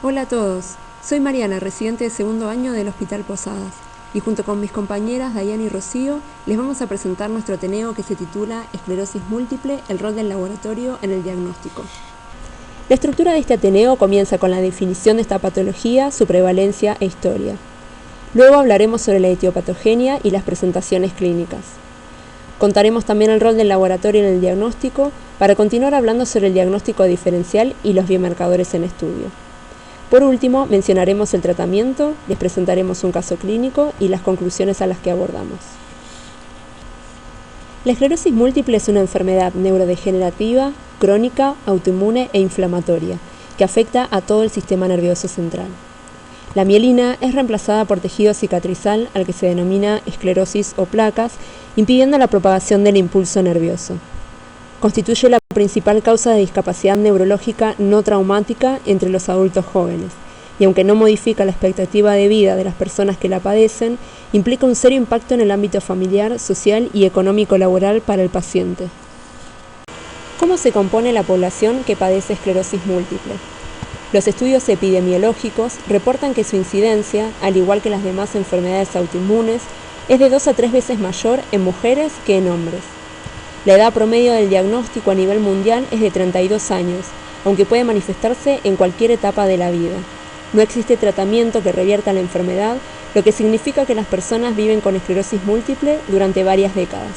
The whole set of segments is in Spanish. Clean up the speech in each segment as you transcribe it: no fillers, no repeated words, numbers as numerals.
Hola a todos, soy Mariana, residente de segundo año del Hospital Posadas, y junto con mis compañeras Dayana y Rocío les vamos a presentar nuestro Ateneo que se titula Esclerosis múltiple, el rol del laboratorio en el diagnóstico. La estructura de este Ateneo comienza con la definición de esta patología, su prevalencia e historia. Luego hablaremos sobre la etiopatogenia y las presentaciones clínicas. Contaremos también el rol del laboratorio en el diagnóstico para continuar hablando sobre el diagnóstico diferencial y los biomarcadores en estudio. Por último, mencionaremos el tratamiento, les presentaremos un caso clínico y las conclusiones a las que abordamos. La esclerosis múltiple es una enfermedad neurodegenerativa, crónica, autoinmune e inflamatoria, que afecta a todo el sistema nervioso central. La mielina es reemplazada por tejido cicatrizal al que se denomina esclerosis o placas, impidiendo la propagación del impulso nervioso. Constituye la principal causa de discapacidad neurológica no traumática entre los adultos jóvenes, y aunque no modifica la expectativa de vida de las personas que la padecen, implica un serio impacto en el ámbito familiar, social y económico-laboral para el paciente. ¿Cómo se compone la población que padece esclerosis múltiple? Los estudios epidemiológicos reportan que su incidencia, al igual que las demás enfermedades autoinmunes, es de 2 a 3 veces mayor en mujeres que en hombres. La edad promedio del diagnóstico a nivel mundial es de 32 años, aunque puede manifestarse en cualquier etapa de la vida. No existe tratamiento que revierta la enfermedad, lo que significa que las personas viven con esclerosis múltiple durante varias décadas.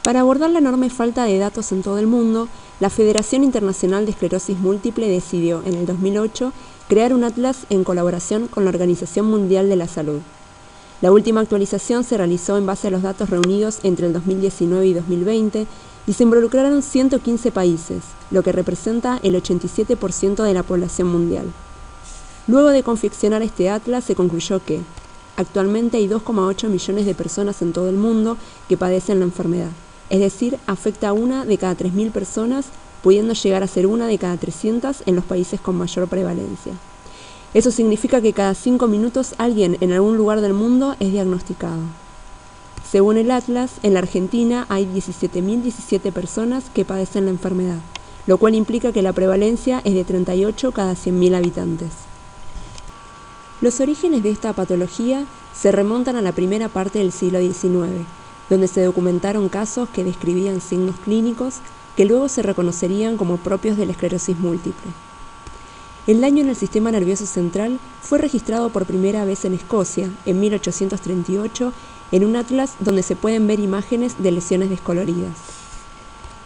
Para abordar la enorme falta de datos en todo el mundo, la Federación Internacional de Esclerosis Múltiple decidió, en el 2008, crear un atlas en colaboración con la Organización Mundial de la Salud. La última actualización se realizó en base a los datos reunidos entre el 2019 y 2020 y se involucraron 115 países, lo que representa el 87% de la población mundial. Luego de confeccionar este atlas se concluyó que actualmente hay 2,8 millones de personas en todo el mundo que padecen la enfermedad, es decir, afecta a 1 de cada 3.000 personas, pudiendo llegar a ser 1 de cada 300 en los países con mayor prevalencia. Eso significa que cada 5 minutos alguien en algún lugar del mundo es diagnosticado. Según el Atlas, en la Argentina hay 17.017 personas que padecen la enfermedad, lo cual implica que la prevalencia es de 38 cada 100.000 habitantes. Los orígenes de esta patología se remontan a la primera parte del siglo XIX, donde se documentaron casos que describían signos clínicos que luego se reconocerían como propios de la esclerosis múltiple. El daño en el sistema nervioso central fue registrado por primera vez en Escocia, en 1838, en un atlas donde se pueden ver imágenes de lesiones descoloridas.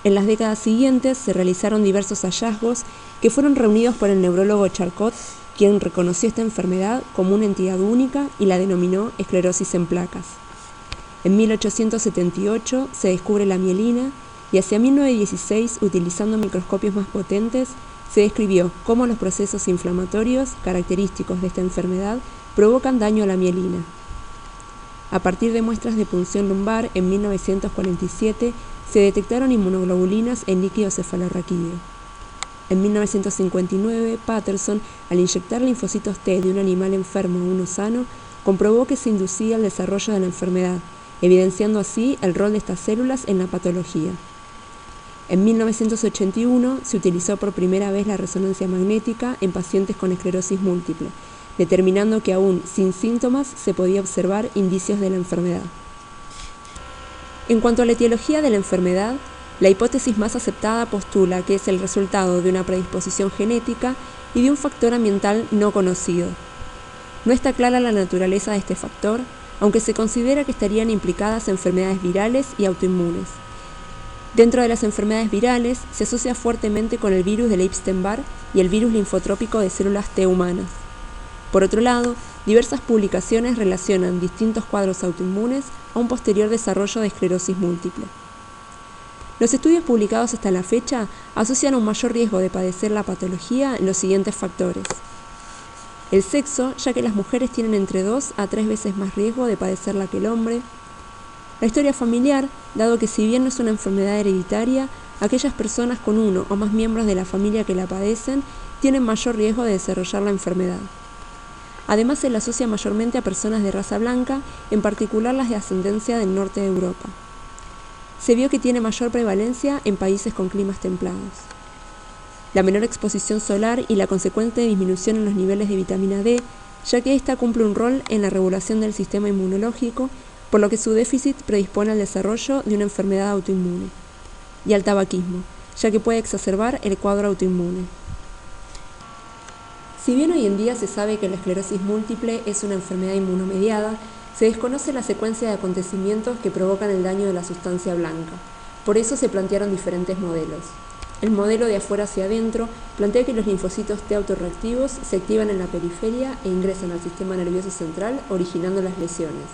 En las décadas siguientes se realizaron diversos hallazgos que fueron reunidos por el neurólogo Charcot, quien reconoció esta enfermedad como una entidad única y la denominó esclerosis en placas. En 1878 se descubre la mielina y hacia 1916, utilizando microscopios más potentes, se describió cómo los procesos inflamatorios característicos de esta enfermedad provocan daño a la mielina. A partir de muestras de punción lumbar, en 1947 se detectaron inmunoglobulinas en líquido cefalorraquídeo. En 1959, Patterson, al inyectar linfocitos T de un animal enfermo a uno sano, comprobó que se inducía el desarrollo de la enfermedad, evidenciando así el rol de estas células en la patología. En 1981 se utilizó por primera vez la resonancia magnética en pacientes con esclerosis múltiple, determinando que aún sin síntomas se podía observar indicios de la enfermedad. En cuanto a la etiología de la enfermedad, la hipótesis más aceptada postula que es el resultado de una predisposición genética y de un factor ambiental no conocido. No está clara la naturaleza de este factor, aunque se considera que estarían implicadas enfermedades virales y autoinmunes. Dentro de las enfermedades virales, se asocia fuertemente con el virus del Epstein-Barr y el virus linfotrópico de células T humanas. Por otro lado, diversas publicaciones relacionan distintos cuadros autoinmunes a un posterior desarrollo de esclerosis múltiple. Los estudios publicados hasta la fecha asocian un mayor riesgo de padecer la patología en los siguientes factores. El sexo, ya que las mujeres tienen entre 2 a 3 veces más riesgo de padecerla que el hombre. La historia familiar, dado que si bien no es una enfermedad hereditaria, aquellas personas con uno o más miembros de la familia que la padecen tienen mayor riesgo de desarrollar la enfermedad. Además, se la asocia mayormente a personas de raza blanca, en particular las de ascendencia del norte de Europa. Se vio que tiene mayor prevalencia en países con climas templados. la menor exposición solar y la consecuente disminución en los niveles de vitamina D, ya que ésta cumple un rol en la regulación del sistema inmunológico, por lo que su déficit predispone al desarrollo de una enfermedad autoinmune. Y al tabaquismo, ya que puede exacerbar el cuadro autoinmune. Si bien hoy en día se sabe que la esclerosis múltiple es una enfermedad inmunomediada, se desconoce la secuencia de acontecimientos que provocan el daño de la sustancia blanca. Por eso se plantearon diferentes modelos. El modelo de afuera hacia adentro plantea que los linfocitos T autorreactivos se activan en la periferia e ingresan al sistema nervioso central, originando las lesiones.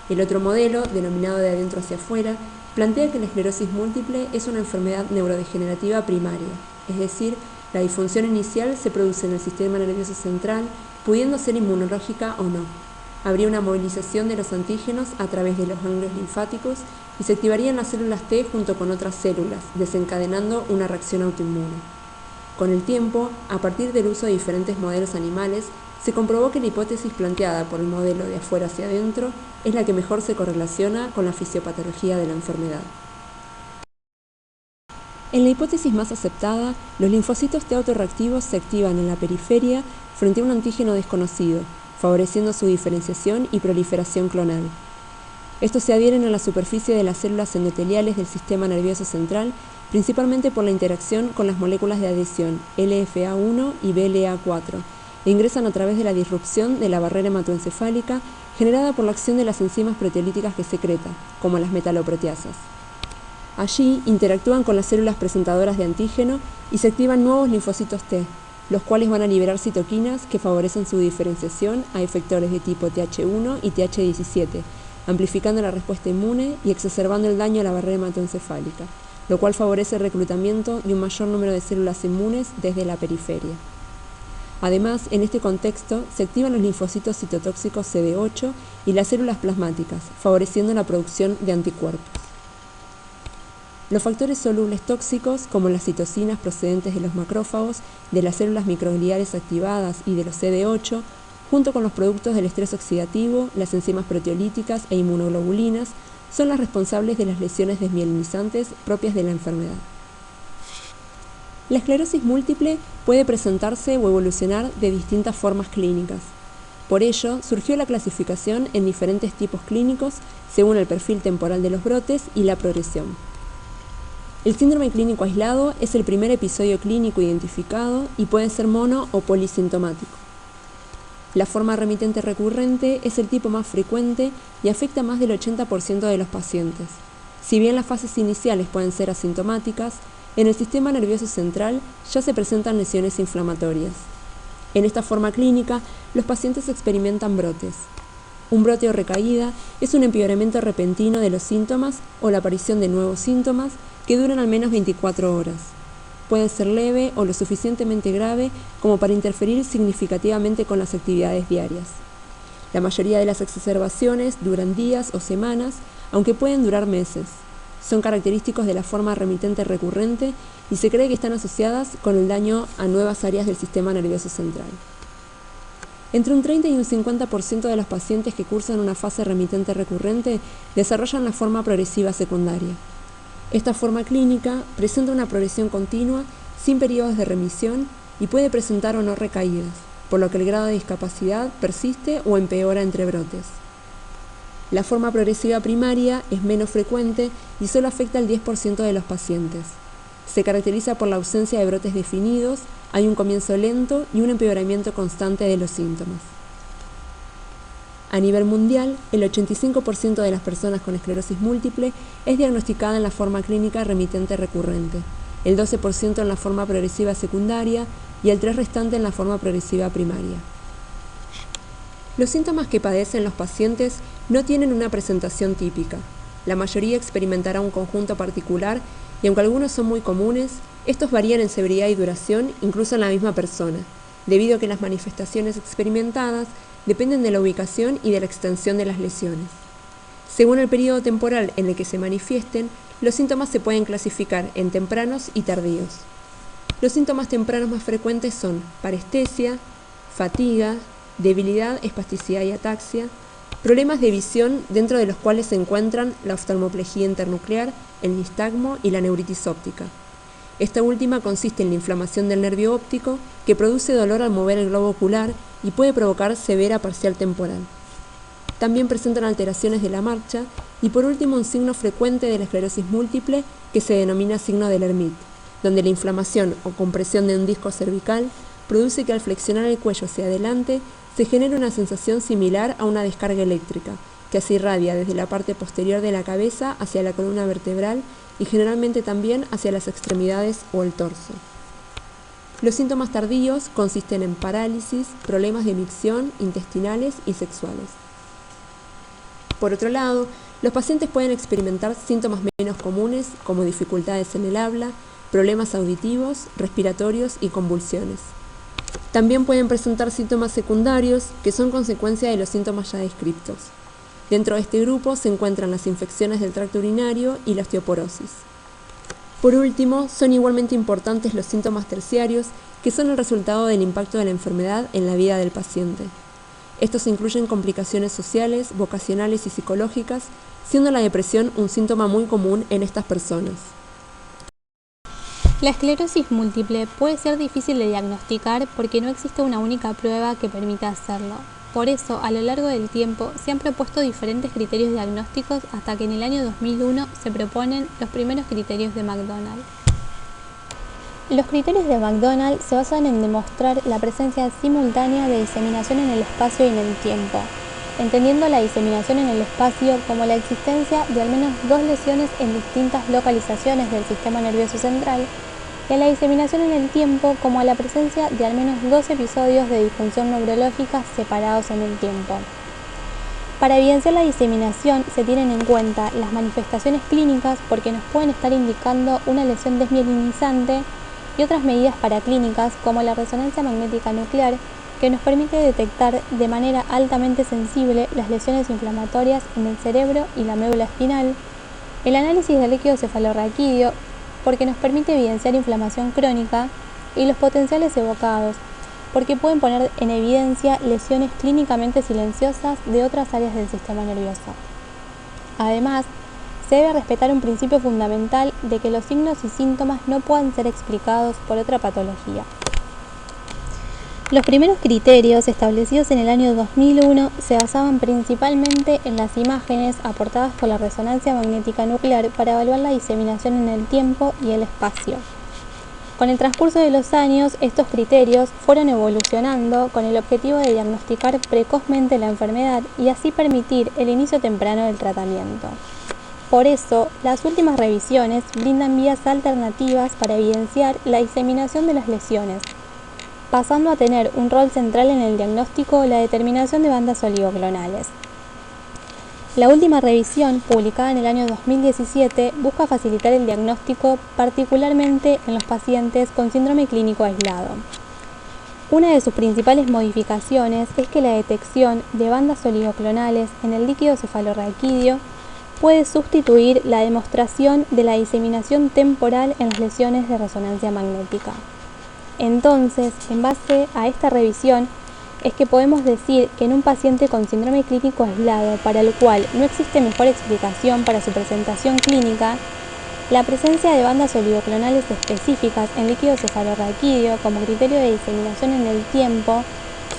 El otro modelo, denominado de adentro hacia afuera, plantea que la esclerosis múltiple es una enfermedad neurodegenerativa primaria, es decir, la disfunción inicial se produce en el sistema nervioso central, pudiendo ser inmunológica o no. Habría una movilización de los antígenos a través de los ganglios linfáticos y se activarían las células T junto con otras células, desencadenando una reacción autoinmune. Con el tiempo, a partir del uso de diferentes modelos animales, se comprobó que la hipótesis planteada por el modelo de afuera hacia adentro es la que mejor se correlaciona con la fisiopatología de la enfermedad. En la hipótesis más aceptada, los linfocitos T autorreactivos se activan en la periferia frente a un antígeno desconocido, favoreciendo su diferenciación y proliferación clonal. Estos se adhieren a la superficie de las células endoteliales del sistema nervioso central, principalmente por la interacción con las moléculas de adhesión LFA1 y BLA4, e ingresan a través de la disrupción de la barrera hematoencefálica generada por la acción de las enzimas proteolíticas que secreta, como las metaloproteasas. Allí interactúan con las células presentadoras de antígeno y se activan nuevos linfocitos T, los cuales van a liberar citoquinas que favorecen su diferenciación a efectores de tipo Th1 y Th17, amplificando la respuesta inmune y exacerbando el daño a la barrera hematoencefálica, lo cual favorece el reclutamiento de un mayor número de células inmunes desde la periferia. Además, en este contexto, se activan los linfocitos citotóxicos CD8 y las células plasmáticas, favoreciendo la producción de anticuerpos. Los factores solubles tóxicos, como las citocinas procedentes de los macrófagos, de las células microgliales activadas y de los CD8, junto con los productos del estrés oxidativo, las enzimas proteolíticas e inmunoglobulinas, son las responsables de las lesiones desmielinizantes propias de la enfermedad. La esclerosis múltiple puede presentarse o evolucionar de distintas formas clínicas. Por ello, surgió la clasificación en diferentes tipos clínicos según el perfil temporal de los brotes y la progresión. El síndrome clínico aislado es el primer episodio clínico identificado y puede ser mono o polisintomático. La forma remitente recurrente es el tipo más frecuente y afecta a más del 80% de los pacientes. Si bien las fases iniciales pueden ser asintomáticas, en el sistema nervioso central ya se presentan lesiones inflamatorias. En esta forma clínica, los pacientes experimentan brotes. Un brote o recaída es un empeoramiento repentino de los síntomas o la aparición de nuevos síntomas que duran al menos 24 horas. Puede ser leve o lo suficientemente grave como para interferir significativamente con las actividades diarias. La mayoría de las exacerbaciones duran días o semanas, aunque pueden durar meses. Son característicos de la forma remitente recurrente y se cree que están asociadas con el daño a nuevas áreas del sistema nervioso central. Entre un 30 y un 50% de los pacientes que cursan una fase remitente recurrente desarrollan la forma progresiva secundaria. Esta forma clínica presenta una progresión continua, sin periodos de remisión, y puede presentar o no recaídas, por lo que el grado de discapacidad persiste o empeora entre brotes. La forma progresiva primaria es menos frecuente y solo afecta al 10% de los pacientes. Se caracteriza por la ausencia de brotes definidos, hay un comienzo lento y un empeoramiento constante de los síntomas. A nivel mundial, el 85% de las personas con esclerosis múltiple es diagnosticada en la forma clínica remitente recurrente, el 12% en la forma progresiva secundaria y el 3% restante en la forma progresiva primaria. Los síntomas que padecen los pacientes no tienen una presentación típica. La mayoría experimentará un conjunto particular y aunque algunos son muy comunes, estos varían en severidad y duración incluso en la misma persona, debido a que las manifestaciones experimentadas dependen de la ubicación y de la extensión de las lesiones. Según el periodo temporal en el que se manifiesten, los síntomas se pueden clasificar en tempranos y tardíos. Los síntomas tempranos más frecuentes son parestesia, fatiga, debilidad, espasticidad y ataxia, problemas de visión dentro de los cuales se encuentran la oftalmoplegia internuclear, el nistagmo y la neuritis óptica. Esta última consiste en la inflamación del nervio óptico, que produce dolor al mover el globo ocular y puede provocar severa parcial temporal. También presentan alteraciones de la marcha y por último un signo frecuente de la esclerosis múltiple que se denomina signo de Lermite, donde la inflamación o compresión de un disco cervical produce que al flexionar el cuello hacia adelante se genere una sensación similar a una descarga eléctrica, que se irradia desde la parte posterior de la cabeza hacia la columna vertebral y generalmente también hacia las extremidades o el torso. Los síntomas tardíos consisten en parálisis, problemas de micción, intestinales y sexuales. Por otro lado, los pacientes pueden experimentar síntomas menos comunes como dificultades en el habla, problemas auditivos, respiratorios y convulsiones. También pueden presentar síntomas secundarios que son consecuencia de los síntomas ya descritos. Dentro de este grupo se encuentran las infecciones del tracto urinario y la osteoporosis. Por último, son igualmente importantes los síntomas terciarios, que son el resultado del impacto de la enfermedad en la vida del paciente. Estos incluyen complicaciones sociales, vocacionales y psicológicas, siendo la depresión un síntoma muy común en estas personas. La esclerosis múltiple puede ser difícil de diagnosticar porque no existe una única prueba que permita hacerlo. Por eso, a lo largo del tiempo, se han propuesto diferentes criterios diagnósticos hasta que en el año 2001 se proponen los primeros criterios de McDonald. Los criterios de McDonald se basan en demostrar la presencia simultánea de diseminación en el espacio y en el tiempo, entendiendo la diseminación en el espacio como la existencia de al menos 2 lesiones en distintas localizaciones del sistema nervioso central, y a la diseminación en el tiempo como a la presencia de al menos 2 episodios de disfunción neurológica separados en el tiempo. Para evidenciar la diseminación se tienen en cuenta las manifestaciones clínicas porque nos pueden estar indicando una lesión desmielinizante y otras medidas paraclínicas como la resonancia magnética nuclear, que nos permite detectar de manera altamente sensible las lesiones inflamatorias en el cerebro y la médula espinal, el análisis del líquido cefalorraquídeo, porque nos permite evidenciar inflamación crónica, y los potenciales evocados, porque pueden poner en evidencia lesiones clínicamente silenciosas de otras áreas del sistema nervioso. Además, se debe respetar un principio fundamental de que los signos y síntomas no puedan ser explicados por otra patología. Los primeros criterios establecidos en el año 2001 se basaban principalmente en las imágenes aportadas por la resonancia magnética nuclear para evaluar la diseminación en el tiempo y el espacio. Con el transcurso de los años, estos criterios fueron evolucionando con el objetivo de diagnosticar precozmente la enfermedad y así permitir el inicio temprano del tratamiento. Por eso, las últimas revisiones brindan vías alternativas para evidenciar la diseminación de las lesiones, pasando a tener un rol central en el diagnóstico la determinación de bandas oligoclonales. La última revisión, publicada en el año 2017, busca facilitar el diagnóstico particularmente en los pacientes con síndrome clínico aislado. Una de sus principales modificaciones es que la detección de bandas oligoclonales en el líquido cefalorraquídeo puede sustituir la demostración de la diseminación temporal en las lesiones de resonancia magnética. Entonces, en base a esta revisión, es que podemos decir que en un paciente con síndrome clínico aislado, para el cual no existe mejor explicación para su presentación clínica, la presencia de bandas oligoclonales específicas en líquido cefalorraquídeo como criterio de diseminación en el tiempo,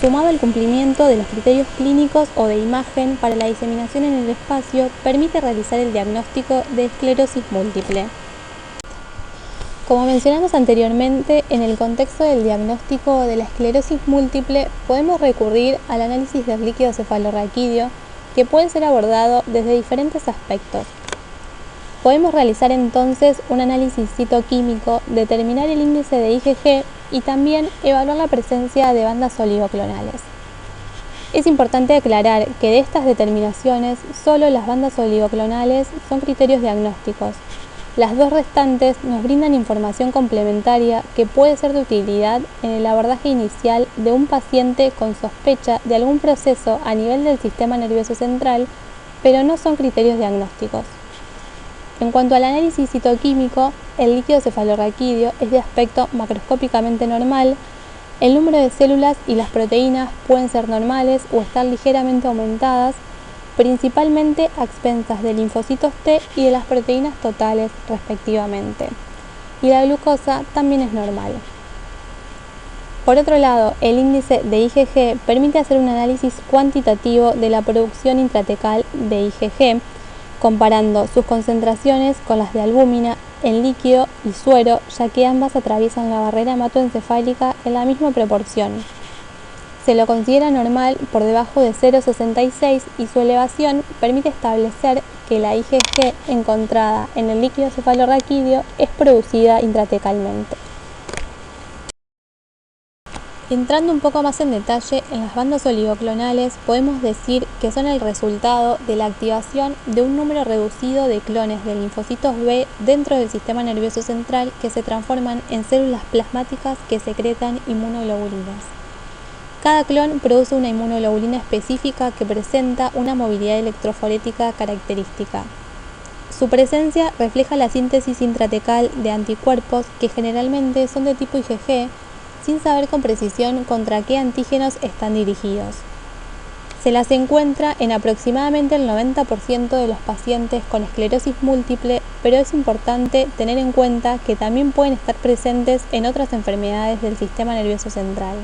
sumado al cumplimiento de los criterios clínicos o de imagen para la diseminación en el espacio, permite realizar el diagnóstico de esclerosis múltiple. Como mencionamos anteriormente, en el contexto del diagnóstico de la esclerosis múltiple podemos recurrir al análisis del líquido cefalorraquídeo, que puede ser abordado desde diferentes aspectos. Podemos realizar entonces un análisis citoquímico, determinar el índice de IgG y también evaluar la presencia de bandas oligoclonales. Es importante aclarar que de estas determinaciones, solo las bandas oligoclonales son criterios diagnósticos. Las 2 restantes nos brindan información complementaria que puede ser de utilidad en el abordaje inicial de un paciente con sospecha de algún proceso a nivel del sistema nervioso central, pero no son criterios diagnósticos. En cuanto al análisis citoquímico, el líquido cefalorraquídeo es de aspecto macroscópicamente normal, el número de células y las proteínas pueden ser normales o estar ligeramente aumentadas, principalmente a expensas de linfocitos T y de las proteínas totales, respectivamente. y la glucosa también es normal. Por otro lado, el índice de IgG permite hacer un análisis cuantitativo de la producción intratecal de IgG, comparando sus concentraciones con las de albúmina en líquido y suero, ya que ambas atraviesan la barrera hematoencefálica en la misma proporción. Se lo considera normal por debajo de 0,66 y su elevación permite establecer que la IgG encontrada en el líquido cefalorraquídeo es producida intratecalmente. Entrando un poco más en detalle en las bandas oligoclonales, podemos decir que son el resultado de la activación de un número reducido de clones de linfocitos B dentro del sistema nervioso central que se transforman en células plasmáticas que secretan inmunoglobulinas. Cada clon produce una inmunoglobulina específica que presenta una movilidad electroforética característica. Su presencia refleja la síntesis intratecal de anticuerpos que generalmente son de tipo IgG, sin saber con precisión contra qué antígenos están dirigidos. Se las encuentra en aproximadamente el 90% de los pacientes con esclerosis múltiple, pero es importante tener en cuenta que también pueden estar presentes en otras enfermedades del sistema nervioso central.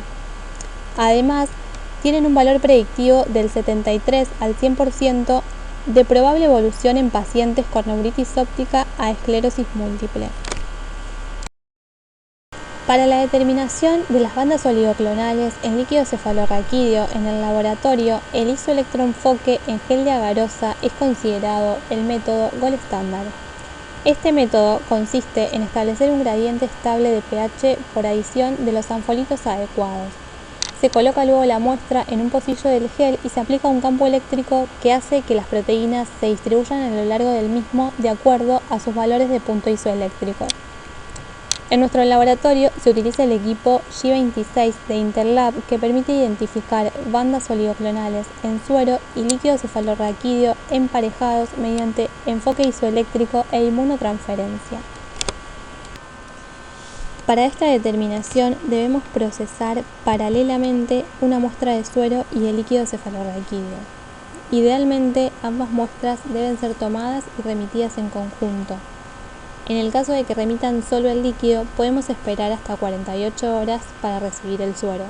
Además, tienen un valor predictivo del 73 al 100% de probable evolución en pacientes con neuritis óptica a esclerosis múltiple. Para la determinación de las bandas oligoclonales en líquido cefalorraquídeo en el laboratorio, el isoelectroenfoque en gel de agarosa es considerado el método gold estándar. Este método consiste en establecer un gradiente estable de pH por adición de los anfolitos adecuados. Se coloca luego la muestra en un pocillo del gel y se aplica un campo eléctrico que hace que las proteínas se distribuyan a lo largo del mismo de acuerdo a sus valores de punto isoeléctrico. En nuestro laboratorio se utiliza el equipo G26 de Interlab que permite identificar bandas oligoclonales en suero y líquido cefalorraquídeo emparejados mediante enfoque isoeléctrico e inmunotransferencia. Para esta determinación debemos procesar paralelamente una muestra de suero y el líquido cefalorraquídeo. Idealmente, ambas muestras deben ser tomadas y remitidas en conjunto. En el caso de que remitan solo el líquido, podemos esperar hasta 48 horas para recibir el suero.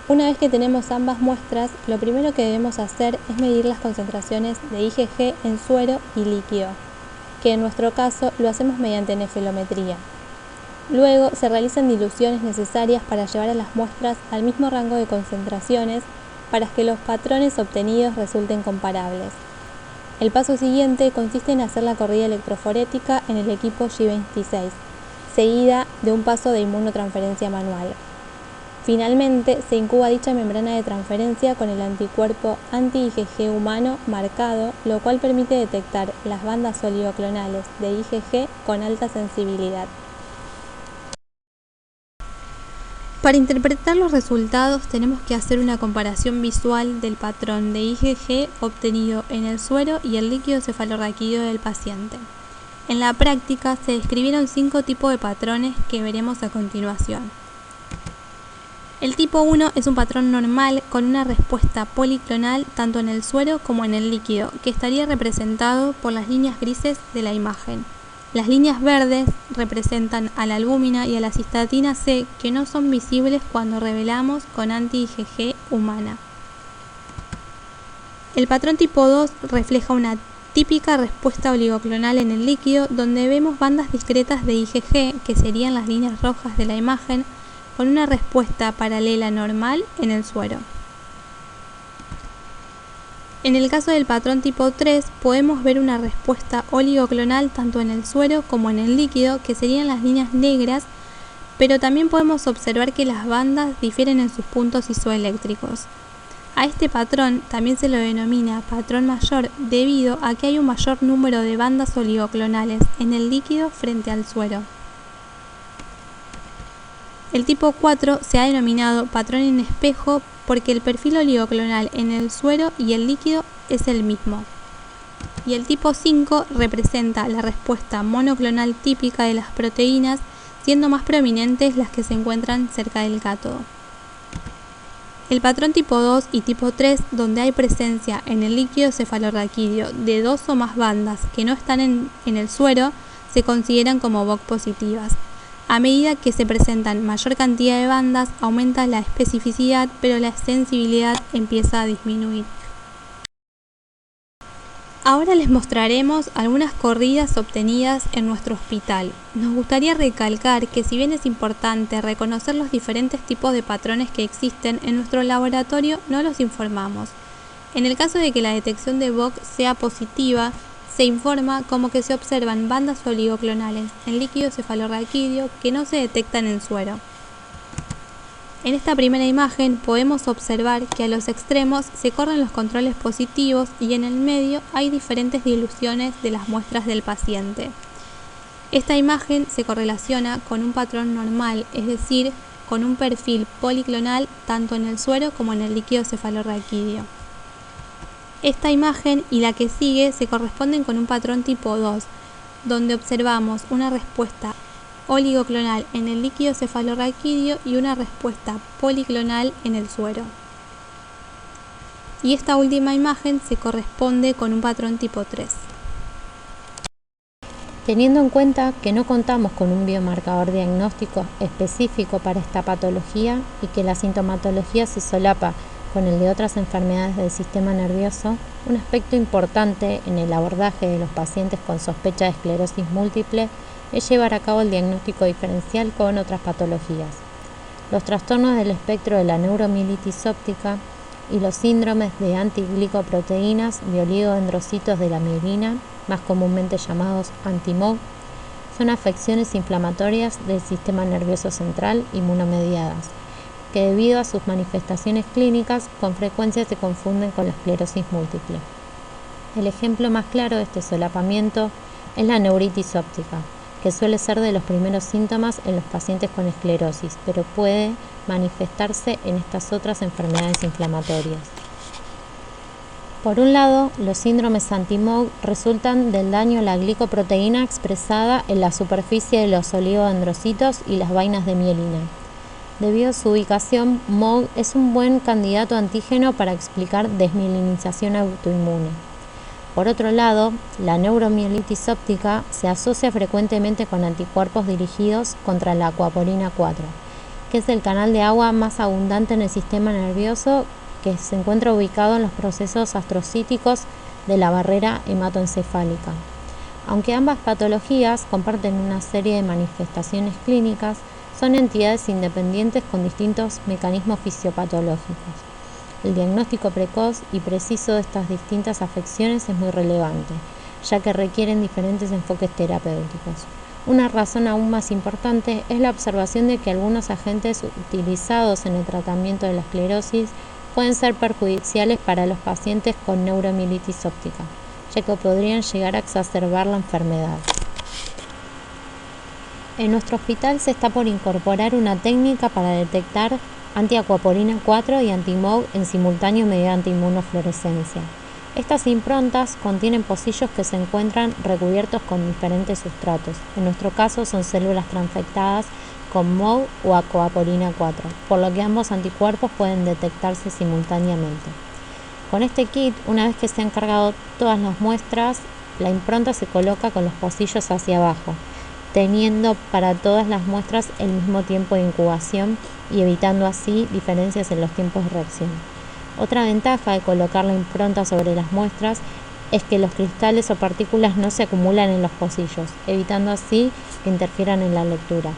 Una vez que tenemos ambas muestras, lo primero que debemos hacer es medir las concentraciones de IgG en suero y líquido, que en nuestro caso lo hacemos mediante nefelometría. Luego se realizan diluciones necesarias para llevar a las muestras al mismo rango de concentraciones para que los patrones obtenidos resulten comparables. El paso siguiente consiste en hacer la corrida electroforética en el equipo G26, seguida de un paso de inmunotransferencia manual. Finalmente, se incuba dicha membrana de transferencia con el anticuerpo anti-IgG humano marcado, lo cual permite detectar las bandas oligoclonales de IgG con alta sensibilidad. Para interpretar los resultados tenemos que hacer una comparación visual del patrón de IgG obtenido en el suero y el líquido cefalorraquídeo del paciente. En la práctica se describieron 5 tipos de patrones que veremos a continuación. El tipo 1 es un patrón normal con una respuesta policlonal tanto en el suero como en el líquido, que estaría representado por las líneas grises de la imagen. Las líneas verdes representan a la albúmina y a la cistatina C, que no son visibles cuando revelamos con anti-IgG humana. El patrón tipo 2 refleja una típica respuesta oligoclonal en el líquido, donde vemos bandas discretas de IgG, que serían las líneas rojas de la imagen, con una respuesta paralela normal en el suero. En el caso del patrón tipo 3, podemos ver una respuesta oligoclonal tanto en el suero como en el líquido, que serían las líneas negras, pero también podemos observar que las bandas difieren en sus puntos isoeléctricos. A este patrón también se lo denomina patrón mayor debido a que hay un mayor número de bandas oligoclonales en el líquido frente al suero. El tipo 4 se ha denominado patrón en espejo porque el perfil oligoclonal en el suero y el líquido es el mismo. Y el tipo 5 representa la respuesta monoclonal típica de las proteínas, siendo más prominentes las que se encuentran cerca del cátodo. El patrón tipo 2 y tipo 3, donde hay presencia en el líquido cefalorraquídeo de 2 o más bandas que no están en el suero, se consideran como VOC positivas. A medida que se presentan mayor cantidad de bandas, aumenta la especificidad, pero la sensibilidad empieza a disminuir. Ahora les mostraremos algunas corridas obtenidas en nuestro hospital. Nos gustaría recalcar que si bien es importante reconocer los diferentes tipos de patrones que existen en nuestro laboratorio, no los informamos. En el caso de que la detección de VOC sea positiva, se informa como que se observan bandas oligoclonales en líquido cefalorraquídeo que no se detectan en suero. En esta primera imagen podemos observar que a los extremos se corren los controles positivos y en el medio hay diferentes diluciones de las muestras del paciente. Esta imagen se correlaciona con un patrón normal, es decir, con un perfil policlonal tanto en el suero como en el líquido cefalorraquídeo. Esta imagen y la que sigue se corresponden con un patrón tipo 2, donde observamos una respuesta oligoclonal en el líquido cefalorraquídeo y una respuesta policlonal en el suero. Y esta última imagen se corresponde con un patrón tipo 3. Teniendo en cuenta que no contamos con un biomarcador diagnóstico específico para esta patología y que la sintomatología se solapa con el de otras enfermedades del sistema nervioso, un aspecto importante en el abordaje de los pacientes con sospecha de esclerosis múltiple es llevar a cabo el diagnóstico diferencial con otras patologías. Los trastornos del espectro de la neuromielitis óptica y los síndromes de antiglicoproteínas de oligodendrocitos de la mielina, más comúnmente llamados anti-MOG, son afecciones inflamatorias del sistema nervioso central inmunomediadas, que debido a sus manifestaciones clínicas con frecuencia se confunden con la esclerosis múltiple. El ejemplo más claro de este solapamiento es la neuritis óptica, que suele ser de los primeros síntomas en los pacientes con esclerosis, pero puede manifestarse en estas otras enfermedades inflamatorias. Por un lado, los síndromes anti-MOG resultan del daño a la glicoproteína expresada en la superficie de los oligodendrocitos y las vainas de mielina. Debido a su ubicación, MOG es un buen candidato antígeno para explicar desmielinización autoinmune. Por otro lado, la neuromielitis óptica se asocia frecuentemente con anticuerpos dirigidos contra la aquaporina 4, que es el canal de agua más abundante en el sistema nervioso que se encuentra ubicado en los procesos astrocíticos de la barrera hematoencefálica. Aunque ambas patologías comparten una serie de manifestaciones clínicas, son entidades independientes con distintos mecanismos fisiopatológicos. El diagnóstico precoz y preciso de estas distintas afecciones es muy relevante, ya que requieren diferentes enfoques terapéuticos. Una razón aún más importante es la observación de que algunos agentes utilizados en el tratamiento de la esclerosis pueden ser perjudiciales para los pacientes con neuromielitis óptica, ya que podrían llegar a exacerbar la enfermedad. En nuestro hospital se está por incorporar una técnica para detectar antiaquaporina 4 y anti-MOG en simultáneo mediante inmunofluorescencia. Estas improntas contienen pocillos que se encuentran recubiertos con diferentes sustratos. En nuestro caso son células transfectadas con MOG o aquaporina 4, por lo que ambos anticuerpos pueden detectarse simultáneamente. Con este kit, una vez que se han cargado todas las muestras, la impronta se coloca con los pocillos hacia abajo, teniendo para todas las muestras el mismo tiempo de incubación y evitando así diferencias en los tiempos de reacción. Otra ventaja de colocar la impronta sobre las muestras es que los cristales o partículas no se acumulan en los pocillos, evitando así que interfieran en la lectura.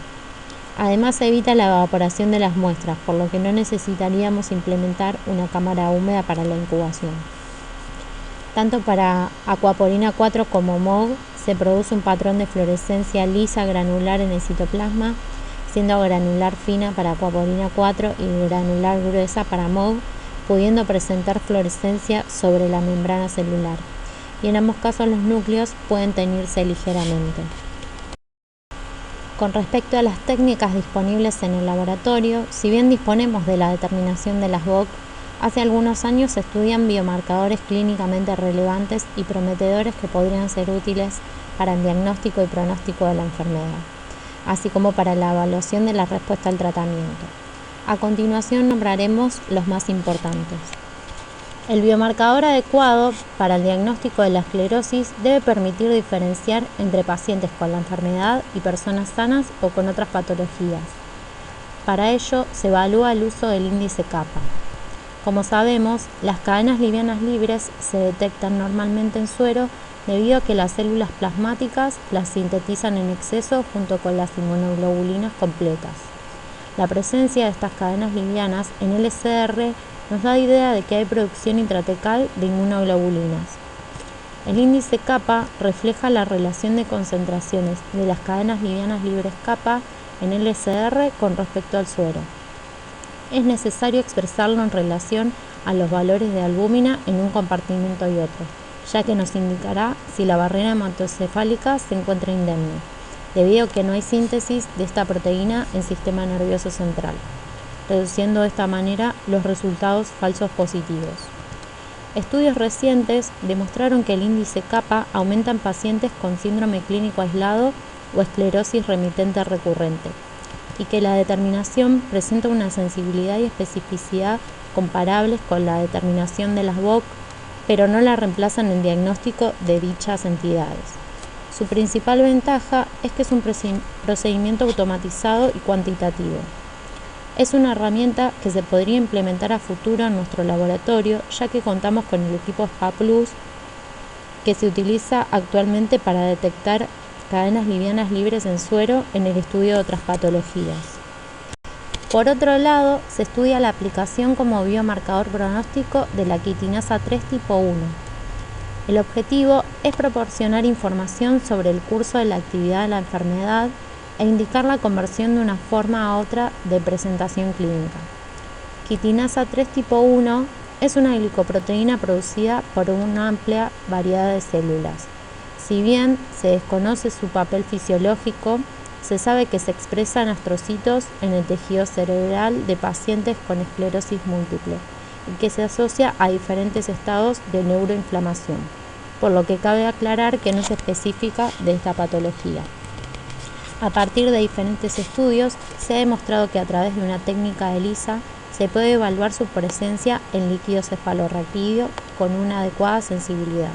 Además, se evita la evaporación de las muestras, por lo que no necesitaríamos implementar una cámara húmeda para la incubación. Tanto para aquaporina 4 como MOG se produce un patrón de fluorescencia lisa granular en el citoplasma, siendo granular fina para aquaporina 4 y granular gruesa para MOG, pudiendo presentar fluorescencia sobre la membrana celular. Y en ambos casos los núcleos pueden teñirse ligeramente. Con respecto a las técnicas disponibles en el laboratorio, si bien disponemos de la determinación de las VOC, hace algunos años se estudian biomarcadores clínicamente relevantes y prometedores que podrían ser útiles para el diagnóstico y pronóstico de la enfermedad, así como para la evaluación de la respuesta al tratamiento. A continuación nombraremos los más importantes. El biomarcador adecuado para el diagnóstico de la esclerosis debe permitir diferenciar entre pacientes con la enfermedad y personas sanas o con otras patologías. Para ello, se evalúa el uso del índice kappa. Como sabemos, las cadenas livianas libres se detectan normalmente en suero debido a que las células plasmáticas las sintetizan en exceso junto con las inmunoglobulinas completas. La presencia de estas cadenas livianas en LCR nos da idea de que hay producción intratecal de inmunoglobulinas. El índice kappa refleja la relación de concentraciones de las cadenas livianas libres kappa en LCR con respecto al suero. Es necesario expresarlo en relación a los valores de albúmina en un compartimento y otro, ya que nos indicará si la barrera hematoencefálica se encuentra indemne, debido a que no hay síntesis de esta proteína en sistema nervioso central, reduciendo de esta manera los resultados falsos positivos. Estudios recientes demostraron que el índice kappa aumenta en pacientes con síndrome clínico aislado o esclerosis remitente recurrente, y que la determinación presenta una sensibilidad y especificidad comparables con la determinación de las BOC, pero no la reemplazan en el diagnóstico de dichas entidades. Su principal ventaja es que es un procedimiento automatizado y cuantitativo. Es una herramienta que se podría implementar a futuro en nuestro laboratorio, ya que contamos con el equipo SPA Plus que se utiliza actualmente para detectar cadenas livianas libres en suero en el estudio de otras patologías. Por otro lado, se estudia la aplicación como biomarcador pronóstico de la quitinasa 3 tipo 1. El objetivo es proporcionar información sobre el curso de la actividad de la enfermedad e indicar la conversión de una forma a otra de presentación clínica. Quitinasa 3 tipo 1 es una glicoproteína producida por una amplia variedad de células. Si bien se desconoce su papel fisiológico, se sabe que se expresa en astrocitos en el tejido cerebral de pacientes con esclerosis múltiple y que se asocia a diferentes estados de neuroinflamación, por lo que cabe aclarar que no es específica de esta patología. A partir de diferentes estudios, se ha demostrado que a través de una técnica de ELISA se puede evaluar su presencia en líquido cefalorraquídeo con una adecuada sensibilidad.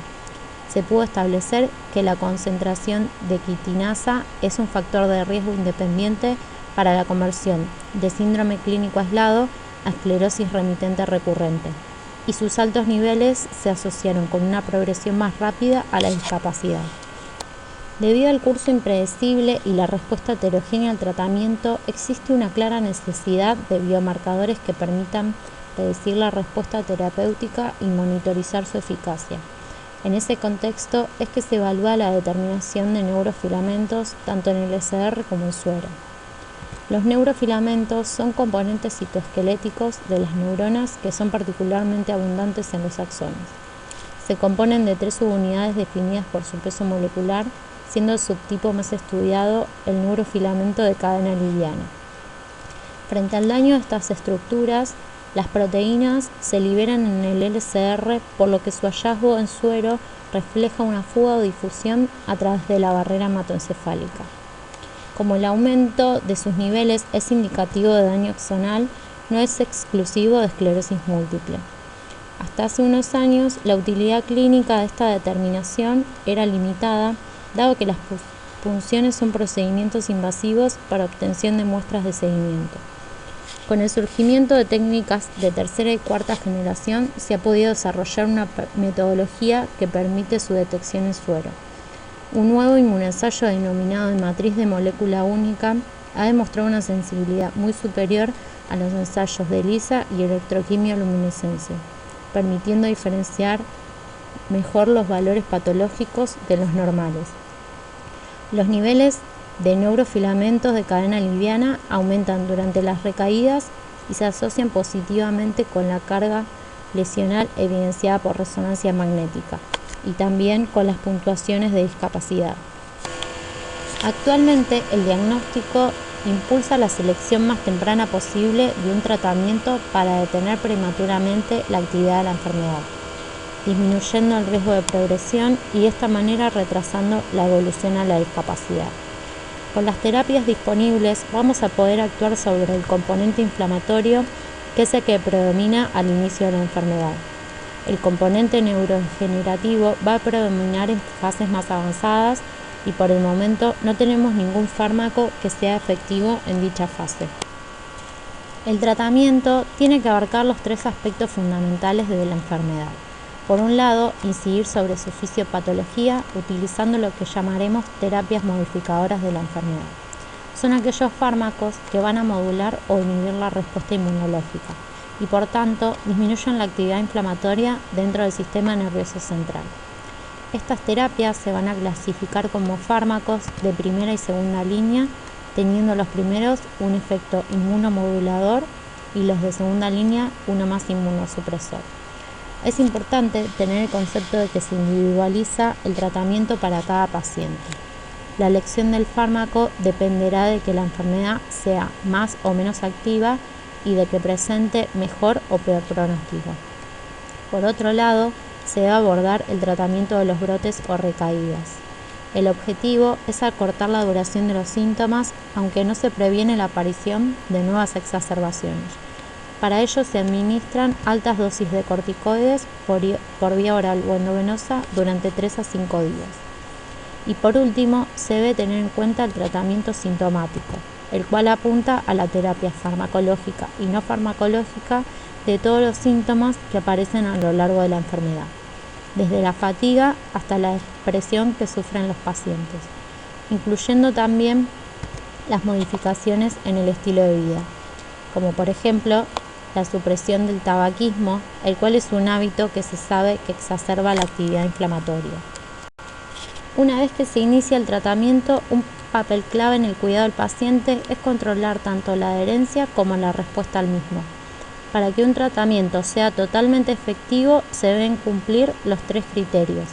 Se pudo establecer que la concentración de quitinasa es un factor de riesgo independiente para la conversión de síndrome clínico aislado a esclerosis remitente recurrente, y sus altos niveles se asociaron con una progresión más rápida a la discapacidad. Debido al curso impredecible y la respuesta heterogénea al tratamiento, existe una clara necesidad de biomarcadores que permitan predecir la respuesta terapéutica y monitorizar su eficacia. En ese contexto es que se evalúa la determinación de neurofilamentos tanto en el LCR como en suero. Los neurofilamentos son componentes citoesqueléticos de las neuronas que son particularmente abundantes en los axones. Se componen de 3 subunidades definidas por su peso molecular, siendo el subtipo más estudiado el neurofilamento de cadena liviana. Frente al daño de estas estructuras, las proteínas se liberan en el LCR, por lo que su hallazgo en suero refleja una fuga o difusión a través de la barrera hematoencefálica. Como el aumento de sus niveles es indicativo de daño axonal, no es exclusivo de esclerosis múltiple. Hasta hace unos años, la utilidad clínica de esta determinación era limitada, dado que las punciones son procedimientos invasivos para obtención de muestras de seguimiento. Con el surgimiento de técnicas de tercera y cuarta generación, se ha podido desarrollar una metodología que permite su detección en suero. Un nuevo inmunoensayo denominado de matriz de molécula única ha demostrado una sensibilidad muy superior a los ensayos de ELISA y electroquimioluminescencia, permitiendo diferenciar mejor los valores patológicos de los normales. Los niveles de neurofilamentos de cadena liviana aumentan durante las recaídas y se asocian positivamente con la carga lesional evidenciada por resonancia magnética y también con las puntuaciones de discapacidad. Actualmente, el diagnóstico impulsa la selección más temprana posible de un tratamiento para detener prematuramente la actividad de la enfermedad, disminuyendo el riesgo de progresión y de esta manera retrasando la evolución a la discapacidad. Con las terapias disponibles vamos a poder actuar sobre el componente inflamatorio, que es el que predomina al inicio de la enfermedad. El componente neurodegenerativo va a predominar en fases más avanzadas y por el momento no tenemos ningún fármaco que sea efectivo en dicha fase. El tratamiento tiene que abarcar los tres aspectos fundamentales de la enfermedad. Por un lado, incidir sobre su fisiopatología utilizando lo que llamaremos terapias modificadoras de la enfermedad. Son aquellos fármacos que van a modular o inhibir la respuesta inmunológica y por tanto disminuyen la actividad inflamatoria dentro del sistema nervioso central. Estas terapias se van a clasificar como fármacos de primera y segunda línea, teniendo los primeros un efecto inmunomodulador y los de segunda línea uno más inmunosupresor. Es importante tener el concepto de que se individualiza el tratamiento para cada paciente. La elección del fármaco dependerá de que la enfermedad sea más o menos activa y de que presente mejor o peor pronóstico. Por otro lado, se debe abordar el tratamiento de los brotes o recaídas. El objetivo es acortar la duración de los síntomas, aunque no se previene la aparición de nuevas exacerbaciones. Para ello se administran altas dosis de corticoides por vía oral o endovenosa durante 3 a 5 días. Y por último, se debe tener en cuenta el tratamiento sintomático, el cual apunta a la terapia farmacológica y no farmacológica de todos los síntomas que aparecen a lo largo de la enfermedad, desde la fatiga hasta la depresión que sufren los pacientes, incluyendo también las modificaciones en el estilo de vida, como por ejemplo la supresión del tabaquismo, el cual es un hábito que se sabe que exacerba la actividad inflamatoria. Una vez que se inicia el tratamiento, un papel clave en el cuidado del paciente es controlar tanto la adherencia como la respuesta al mismo. Para que un tratamiento sea totalmente efectivo, se deben cumplir los 3 criterios: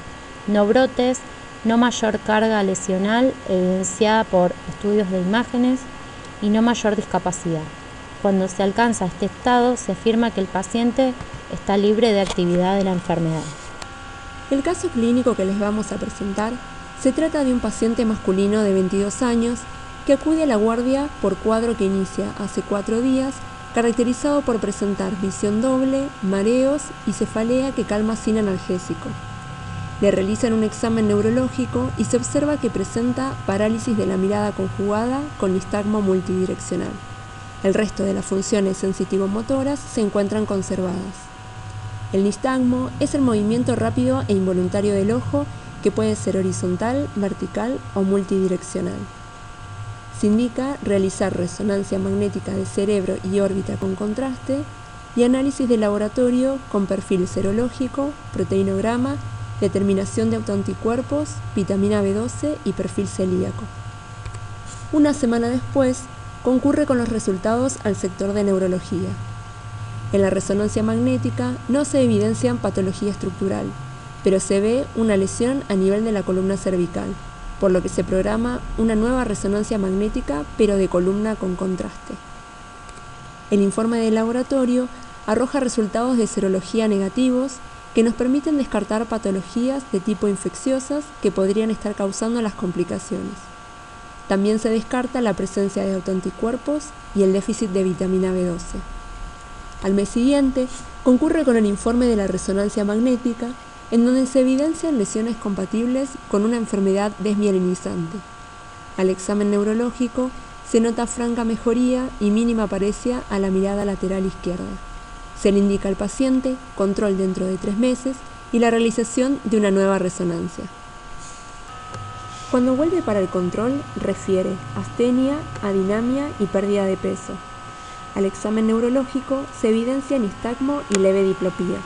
no brotes, no mayor carga lesional evidenciada por estudios de imágenes y no mayor discapacidad. Cuando se alcanza este estado, se afirma que el paciente está libre de actividad de la enfermedad. El caso clínico que les vamos a presentar se trata de un paciente masculino de 22 años que acude a la guardia por cuadro que inicia hace 4 días, caracterizado por presentar visión doble, mareos y cefalea que calma sin analgésico. Le realizan un examen neurológico y se observa que presenta parálisis de la mirada conjugada con nistagmo multidireccional. El resto de las funciones sensitivo-motoras se encuentran conservadas. El nistagmo es el movimiento rápido e involuntario del ojo que puede ser horizontal, vertical o multidireccional. Se indica realizar resonancia magnética de cerebro y órbita con contraste y análisis de laboratorio con perfil serológico, proteinograma, determinación de autoanticuerpos, vitamina B12 y perfil celíaco. Una semana después, concurre con los resultados al sector de neurología. En la resonancia magnética no se evidencia patología estructural, pero se ve una lesión a nivel de la columna cervical, por lo que se programa una nueva resonancia magnética, pero de columna con contraste. El informe de laboratorio arroja resultados de serología negativos que nos permiten descartar patologías de tipo infecciosas que podrían estar causando las complicaciones. También se descarta la presencia de autoanticuerpos y el déficit de vitamina B12. Al mes siguiente, concurre con el informe de la resonancia magnética, en donde se evidencian lesiones compatibles con una enfermedad desmielinizante. Al examen neurológico, se nota franca mejoría y mínima paresia a la mirada lateral izquierda. Se le indica al paciente control dentro de 3 meses y la realización de una nueva resonancia. Cuando vuelve para el control, refiere astenia, adinamia y pérdida de peso. Al examen neurológico se evidencia nistagmo y leve diplopía.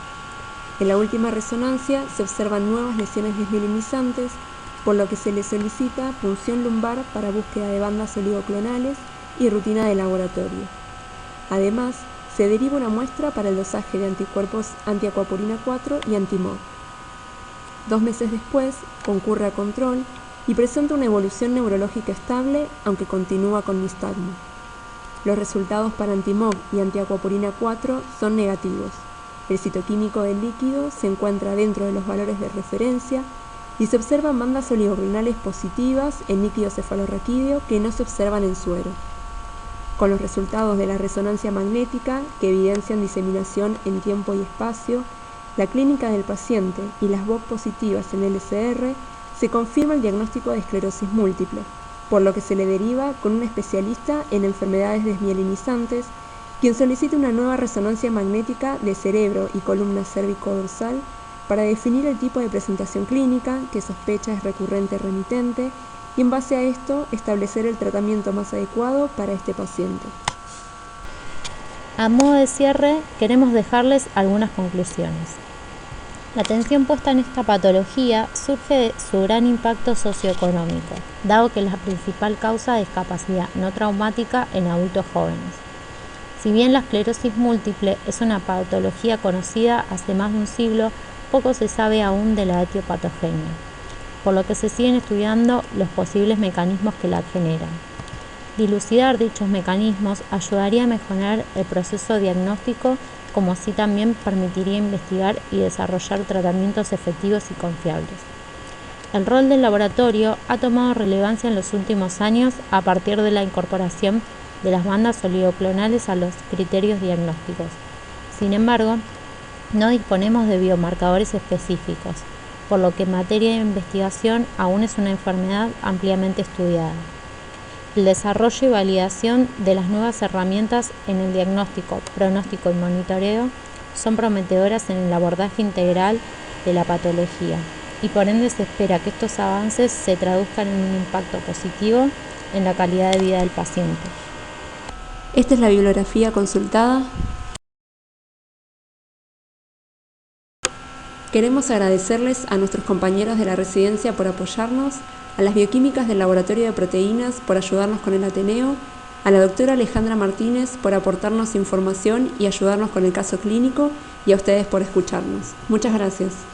En la última resonancia se observan nuevas lesiones desmielinizantes, por lo que se le solicita punción lumbar para búsqueda de bandas oligoclonales y rutina de laboratorio. Además, se deriva una muestra para el dosaje de anticuerpos antiacuaporina 4 y anti-MOG. 2 meses después, concurre a control y presenta una evolución neurológica estable, aunque continúa con nistagmo. Los resultados para anti-MOG y antiacuaporina 4 son negativos. El citoquímico del líquido se encuentra dentro de los valores de referencia y se observan bandas oligoclonales positivas en líquido cefalorraquídeo que no se observan en suero. Con los resultados de la resonancia magnética, que evidencian diseminación en tiempo y espacio, la clínica del paciente y las VOC positivas en LCR, se confirma el diagnóstico de esclerosis múltiple, por lo que se le deriva con un especialista en enfermedades desmielinizantes, quien solicita una nueva resonancia magnética de cerebro y columna cérvico-dorsal para definir el tipo de presentación clínica que sospecha es recurrente remitente y en base a esto establecer el tratamiento más adecuado para este paciente. A modo de cierre, queremos dejarles algunas conclusiones. La atención puesta en esta patología surge de su gran impacto socioeconómico, dado que la principal causa de discapacidad no traumática en adultos jóvenes. Si bien la esclerosis múltiple es una patología conocida hace más de un siglo, poco se sabe aún de la etiopatogenia, por lo que se siguen estudiando los posibles mecanismos que la generan. Dilucidar dichos mecanismos ayudaría a mejorar el proceso diagnóstico, como así también permitiría investigar y desarrollar tratamientos efectivos y confiables. El rol del laboratorio ha tomado relevancia en los últimos años a partir de la incorporación de las bandas oligoclonales a los criterios diagnósticos. Sin embargo, no disponemos de biomarcadores específicos, por lo que en materia de investigación aún es una enfermedad ampliamente estudiada. El desarrollo y validación de las nuevas herramientas en el diagnóstico, pronóstico y monitoreo son prometedoras en el abordaje integral de la patología y por ende se espera que estos avances se traduzcan en un impacto positivo en la calidad de vida del paciente. Esta es la bibliografía consultada. Queremos agradecerles a nuestros compañeros de la residencia por apoyarnos, a las bioquímicas del Laboratorio de Proteínas por ayudarnos con el Ateneo, a la doctora Alejandra Martínez por aportarnos información y ayudarnos con el caso clínico y a ustedes por escucharnos. Muchas gracias.